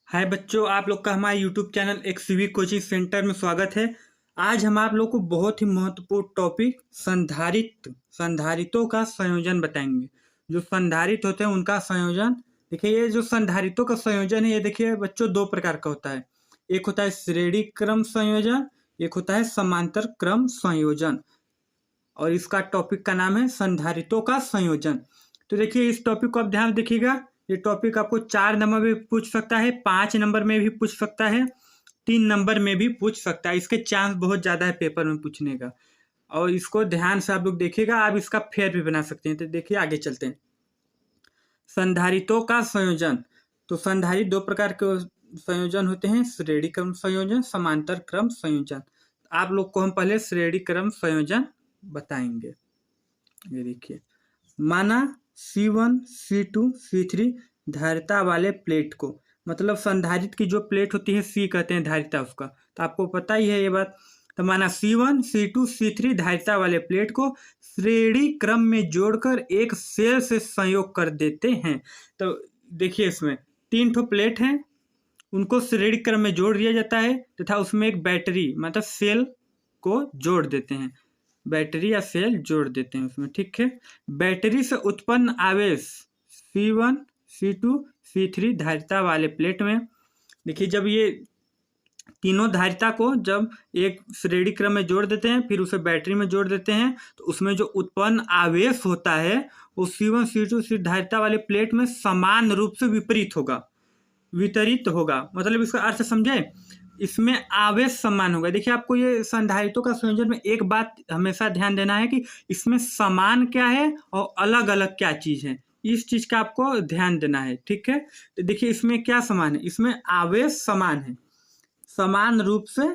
हाय बच्चों, आप लोग का हमारे यूट्यूब चैनल एक सिविक कोचिंग सेंटर में स्वागत है। आज हम आप लोग को बहुत ही महत्वपूर्ण टॉपिक संधारितों का संयोजन बताएंगे। जो संधारित होते हैं उनका संयोजन। देखिए, ये जो संधारितों का संयोजन है, ये देखिए बच्चों दो प्रकार का होता है। एक होता है श्रेणी क्रम संयोजन, एक होता है समांतर क्रम संयोजन। और इसका टॉपिक का नाम है संधारितों का संयोजन। तो देखिए, इस टॉपिक को आप ध्यान देखिएगा। ये टॉपिक आपको 4 नंबर में भी पूछ सकता है, 5 नंबर में भी पूछ सकता है, 3 नंबर में भी पूछ सकता है। इसके चांस बहुत ज्यादा है पेपर में पूछने का। और इसको ध्यान से आप लोग देखिएगा, आप इसका फेयर भी बना सकते हैं। तो देखिए, आगे चलते हैं। संधारितों का संयोजन। तो संधारित दो प्रकार के संयोजन होते हैं, श्रेणी क्रम संयोजन, समांतर क्रम संयोजन। आप लोग को हम पहले श्रेणी क्रम संयोजन बताएंगे। ये देखिए, माना C1 C2 C3 धारिता वाले प्लेट को, मतलब संधारित की जो प्लेट होती है C कहते हैं धारिता उसका, तो आपको पता ही है ये बात। तो माना C1 C2 C3 धारिता वाले प्लेट को श्रेणी क्रम में जोड़कर एक सेल से संयोग कर देते हैं। तो देखिए, इसमें 3 प्लेट हैं, उनको श्रेणी क्रम में जोड़ दिया जाता है तथा उसमें एक बैटरी मतलब सेल को जोड़ देते हैं। बैटरी या सेल जोड़ देते हैं उसमें, ठीक है। बैटरी से उत्पन्न आवेश C1 C2 C3 धारिता वाले प्लेट में, देखिए जब ये तीनों धारिता को जब एक श्रेणी क्रम में जोड़ देते हैं, फिर उसे बैटरी में जोड़ देते हैं, तो उसमें जो उत्पन्न आवेश होता है वो C1 C2 C धारिता वाले प्लेट में समान रूप से वितरित होगा। मतलब इसका अर्थ समझे, इसमें आवेश समान होगा। देखिए, आपको ये संधारितों का संयोजन में एक बात हमेशा ध्यान देना है कि इसमें समान क्या है और अलग अलग क्या चीज है, इस चीज का आपको ध्यान देना है, ठीक है। तो देखिए, इसमें क्या समान है, इसमें आवेश समान है, समान रूप से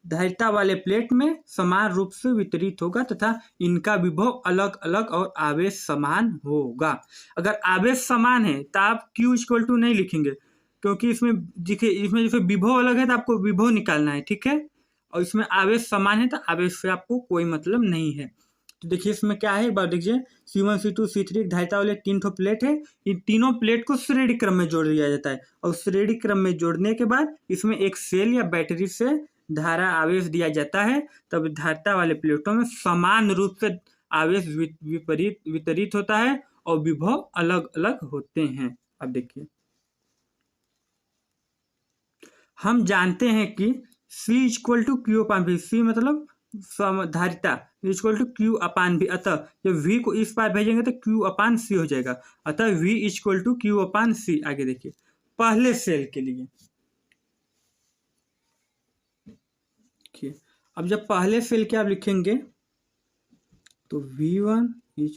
धारिता वाले प्लेट में समान रूप से वितरित होगा तथा इनका विभव अलग अलग और आवेश समान होगा। अगर आवेश समान है तो आप Q नहीं लिखेंगे, क्योंकि इसमें देखिए, इसमें जैसे विभव अलग है तो आपको विभव निकालना है, ठीक है। और इसमें आवेश समान है तो आवेश से आपको कोई मतलब नहीं है। तो देखिए, इसमें क्या है, एक बार देखिए, C1 C2 C3 धारिता वाले 3 प्लेट है। इन तीनों प्लेट को श्रेणी क्रम में जोड़ दिया जाता है, और श्रेणी क्रम में जोड़ने के बाद इसमें एक सेल या बैटरी से धारा आवेश दिया जाता है। तब धारिता वाले प्लेटों में समान रूप से आवेश वितरित होता है और विभव अलग अलग होते हैं। अब देखिए, हम जानते हैं कि C = Q/V। C मतलब धारिता, = Q/V। अतः जब V को इस पार भेजेंगे तो Q/C हो जाएगा। अतः V = Q/C। आगे देखिए, पहले सेल के लिए देखिए, अब जब पहले सेल के आप लिखेंगे तो V1 =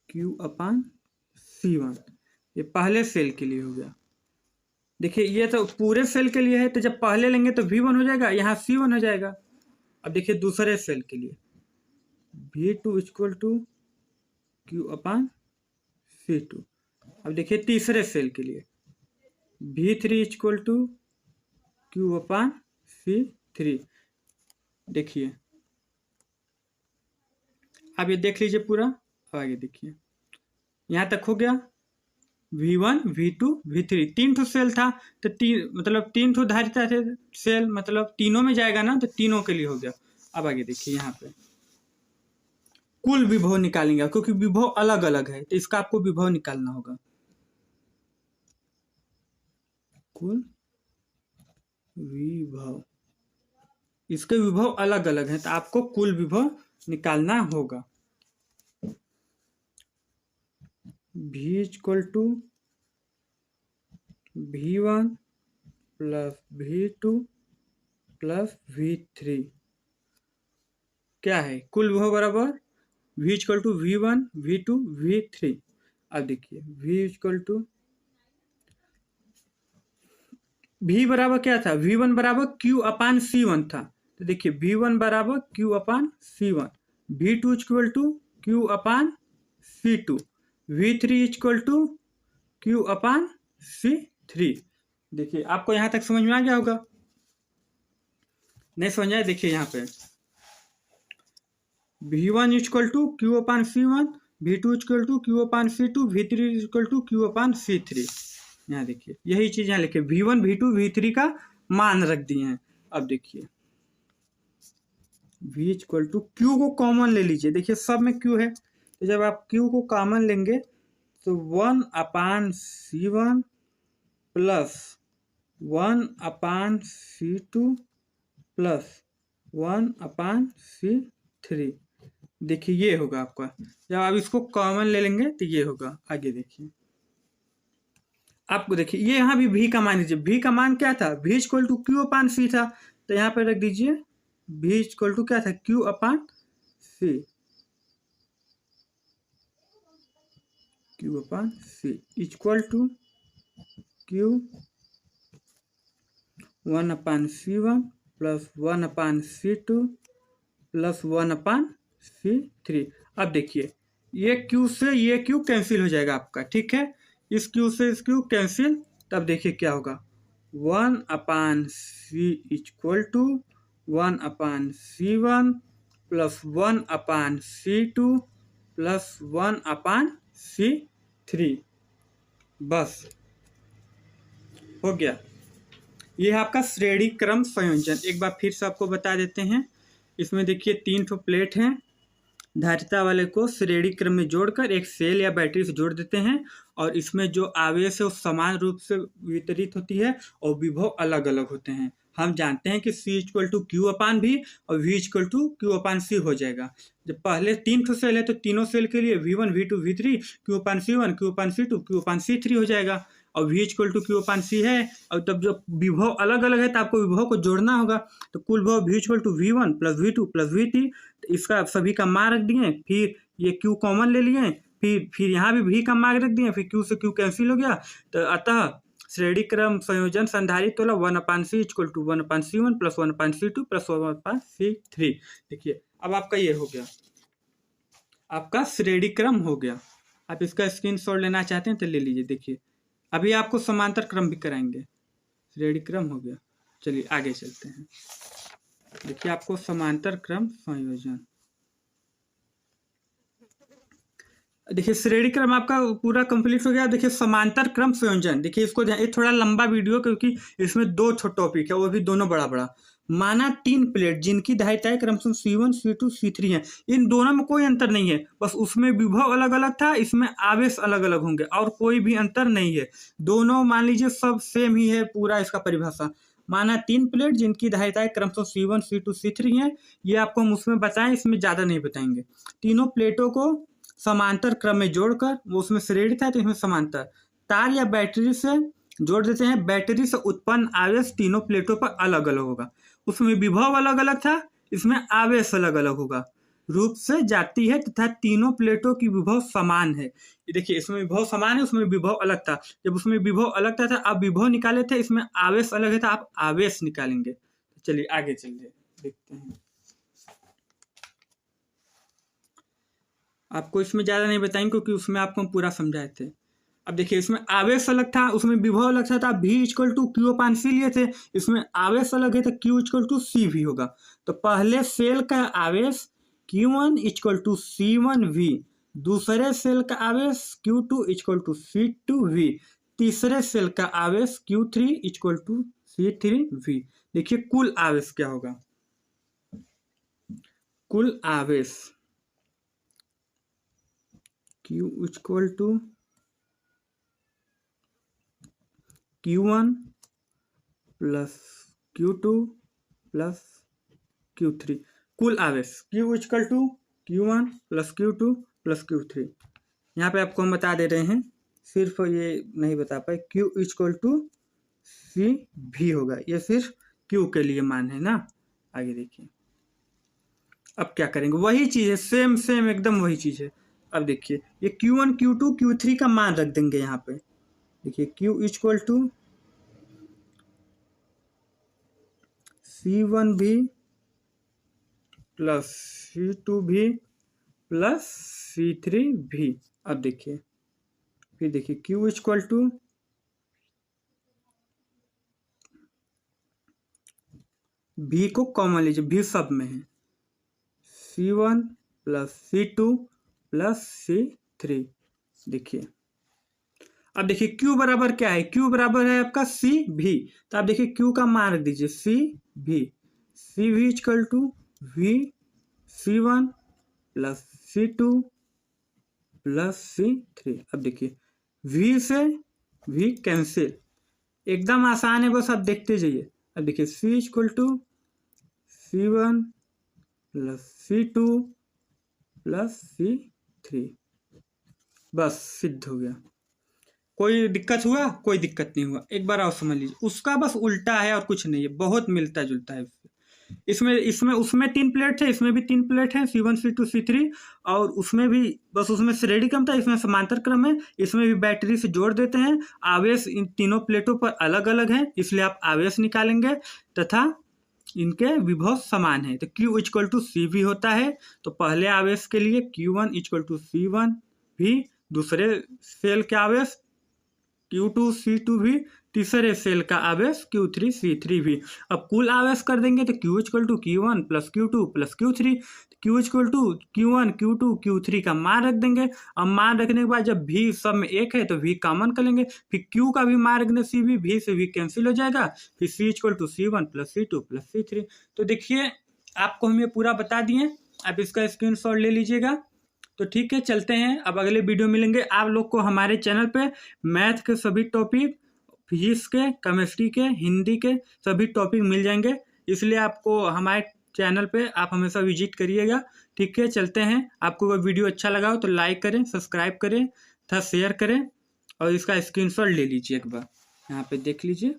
Q/C1। ये पहले सेल के लिए हो गया। देखिए, ये तो पूरे सेल के लिए है, तो जब पहले लेंगे तो V1 हो जाएगा, यहाँ C1 हो जाएगा। अब देखिए, दूसरे सेल के लिए V2 = Q/C2। अब देखिए, तीसरे सेल के लिए V3 = Q/C3। देखिए, अब ये देख लीजिए पूरा। अब आगे देखिए, यहाँ तक हो गया। V1 V2 V3 3 सेल था, तो मतलब 3 धारिता थे सेल, मतलब तीनों में जाएगा ना, तो तीनों के लिए हो गया। अब आगे देखिए, यहाँ पे कुल विभव निकालेंगे, क्योंकि विभव अलग अलग है तो इसका आपको विभव निकालना होगा। कुल विभव, इसके विभव अलग अलग हैं तो आपको कुल विभव निकालना होगा। V = V1 + V2 + V3 क्या है, कुल विभव बराबर V = V1 V2 V3। अब देखिए, V बराबर क्या था, V1 बराबर Q/C1 था। तो देखिए, V1 बराबर Q/C1, V2 = Q/C2, V3 = Q/C3। देखिए, आपको यहां तक समझ में आ गया होगा। नहीं समझ आया, देखिए यहाँ पे V1 = Q/C1, V2 equal to Q upon C2, V3 equal to Q upon C3। यहाँ देखिए यही चीज यहाँ लिखे V1 V2 V3 का मान रख दिए हैं। अब देखिए V इक्वल टू Q को कॉमन ले लीजिए, देखिए सब में Q है, तो जब आप Q को कॉमन लेंगे तो 1 upon C1 plus 1 upon C2 plus 1 upon C3, देखिए ये होगा आपका। जब आप इसको कॉमन ले लेंगे तो ये होगा। आगे देखिए आपको, देखिए ये यहाँ भी V का मान लीजिए, V का मान क्या था, V equal to Q upon C था, तो यहाँ पे रख दीजिए V इक्वल टू क्या था, Q upon C, Q upon C equal to Q 1 upon C1 plus 1 upon C2 plus 1 upon C3। अब देखिए ये Q से ये Q कैंसिल हो जाएगा आपका, ठीक है, इस Q से इस Q कैंसिल, तब देखिए क्या होगा 1 upon C equal to 1 upon C1 plus 1 upon C2 plus 1 upon C3, बस हो गया। ये है आपका श्रेणी क्रम संयोजन। एक बार फिर से आपको बता देते हैं, इसमें देखिए 3 ठो प्लेट हैं, धारिता वाले को श्रेणी क्रम में जोड़कर एक सेल या बैटरी से जोड़ देते हैं, और इसमें जो आवेश है वो समान रूप से वितरित होती है और विभव अलग अलग होते हैं। हम जानते हैं कि C equal to Q upon V और V equal to Q upon C हो जाएगा। जब पहले 3 ठो सेल है तो तीनों सेल के लिए V1 V2 V3 Q अपान C1 Q upon C2 Q upon C3 हो जाएगा, और V equal to Q upon C है, और तब जब विभव अलग अलग है तो आपको विभव को जोड़ना होगा, तो कुल विभव V equal to V1 plus V2 plus V3, तो इसका सभी का मान रख दिए, फिर ये Q कॉमन ले लिए, फिर यहाँ भी V का मान रख दिए, फिर Q से Q कैंसिल हो गया, तो अतः श्रेणी क्रम संयोजन संधारित्र वाला 1 upon C equal to 1 upon C1 plus 1 upon C2 plus 1 upon C3। देखिए अब आपका ये हो गया, आपका श्रेणी क्रम हो गया। आप इसका स्क्रीनशॉट लेना चाहते हैं तो ले लीजिए। देखिए अभी आपको समांतर क्रम भी कराएंगे, श्रेणी क्रम हो गया। चलिए आगे चलते हैं। देखिए आपको समांतर क्रम संयोजन, देखिए श्रेणी क्रम आपका पूरा कंप्लीट हो गया। देखिए समांतर क्रम संयोजन, देखिए इसको ये थोड़ा लंबा वीडियो क्योंकि इसमें 2 टॉपिक है, वो भी दोनों बड़ा बड़ा। माना 3 प्लेट जिनकी धारिताएं क्रमशः C1 C2 C3 है, इन दोनों में कोई अंतर नहीं है, बस उसमें विभव अलग अलग था, इसमें आवेश अलग अलग होंगे, और कोई भी अंतर नहीं है। दोनों मान लीजिए सब सेम ही है पूरा इसका परिभाषा। माना 3 प्लेट जिनकी धारिताएं क्रमशः C1 C2 C3 है, ये आपको हम उसमें बताएं, इसमें ज़्यादा नहीं बताएंगे। तीनों प्लेटों को समांतर क्रम में जोड़कर, वो उसमें श्रेणी था तो इसमें समांतर, तार या बैटरी से जोड़ देते हैं। बैटरी से उत्पन्न आवेश तीनों प्लेटों पर अलग अलग होगा, उसमें विभव अलग अलग था, इसमें आवेश अलग अलग होगा, रूप से जाती है तथा तीनों प्लेटों की विभव समान है। ये देखिए इसमें विभव समान है, उसमें विभव अलग था। जब उसमें विभव अलग था आप विभव निकाले थे, इसमें आवेश अलग है था, आप आवेश निकालेंगे। चलिए आगे चलिए देखते हैं। आपको इसमें ज़्यादा नहीं बताएंगे क्योंकि उसमें आपको हम पूरा समझाए थे। अब देखिए इसमें आवेश अलग था, उसमें विभव अलग था, तो आप V equal to Q upon C लिए थे, इसमें आवेश अलग है तो Q इक्वल टू C भी होगा। तो पहले सेल का आवेश Q1 इक्वल टू C1V, दूसरे सेल का आवेश Q2 इक्वल टू C2V, तीसरे सेल का आवेश Q3 इक्वल टू C3V। देखिए कुल आवेश क्या होगा, कुल आवेश Q equal to Q1 plus Q2 plus Q3, कुल आवेश Q equal to Q1 plus Q2 plus Q3। यहाँ पे आपको हम बता दे रहे हैं, सिर्फ ये नहीं बता पाए, Q इक्वल टू C भी होगा, ये सिर्फ Q के लिए मान है ना। आगे देखिए अब क्या करेंगे, वही चीज़ है, सेम सेम एकदम वही चीज़ है। अब देखिए ये Q1 Q2 Q3 का मान रख देंगे यहाँ पे। देखिए Q equal to C1V plus C2V plus C3V। अब देखिए फिर देखिए Q इक्वल टू V को कॉमन लीजिए, V सब में है, C1 plus C2 plus C3। देखिए अब देखिए Q बराबर क्या है, Q बराबर है आपका CV। तो आप देखिए Q का मान रख दीजिए CV equal to C1 plus C2 plus C3। अब देखिए V से V कैंसिल, एकदम आसान है, बस आप देखते जाइए। अब देखिए C equal to C1 plus C2 plus C3, बस सिद्ध हो गया। कोई दिक्कत हुआ? कोई दिक्कत नहीं हुआ। एक बार और समझ लीजिए, उसका बस उल्टा है और कुछ नहीं है, बहुत मिलता जुलता है उससे। इसमें इसमें उसमें 3 प्लेट है, इसमें भी 3 प्लेट है, C1 C2 C3, और उसमें भी बस उसमें श्रेणी क्रम था, इसमें समांतर क्रम है। इसमें भी बैटरी से जोड़ देते हैं। आवेश इन तीनों प्लेटों पर अलग अलग है, इसलिए आप आवेश निकालेंगे तथा इनके विभव समान है। तो Q इक्वल टू सी भी होता है। तो पहले आवेश के लिए Q1 इक्वल टू C1 भी, दूसरे सेल के आवेश Q2 C2 भी, तीसरे सेल का आवेश Q3 C3 भी। अब कुल आवेश कर देंगे तो Q equal to Q1 plus Q2 plus Q3। Q equal to Q1 Q2 Q3 का मान रख देंगे। अब मान रखने के बाद जब V सब में एक है तो V कॉमन कर लेंगे, फिर Q का भी मान रखने से V से V कैंसिल हो जाएगा, फिर C equal to C1 plus C2 plus C3। तो देखिए आपको हम ये पूरा बता दिए, आप इसका स्क्रीनशॉट ले लीजिएगा। तो ठीक है, चलते हैं, अब अगले वीडियो मिलेंगे। आप लोग को हमारे चैनल पे मैथ के सभी टॉपिक, फिजिक्स के, केमिस्ट्री के, हिंदी के सभी टॉपिक मिल जाएंगे, इसलिए आपको हमारे चैनल पे आप हमेशा विजिट करिएगा। ठीक है, चलते हैं। आपको अगर वीडियो अच्छा लगा हो तो लाइक करें, सब्सक्राइब करें तथा शेयर करें, और इसका स्क्रीनशॉट ले लीजिए। एक बार यहाँ पे देख लीजिए,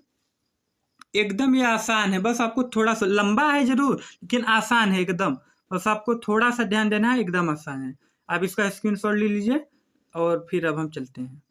एकदम ये आसान है, बस आपको थोड़ा सा लंबा है जरूर, लेकिन आसान है एकदम, बस आपको थोड़ा सा ध्यान देना है, एकदम आसान है। आप इसका स्क्रीनशॉट ले लीजिए और फिर अब हम चलते हैं।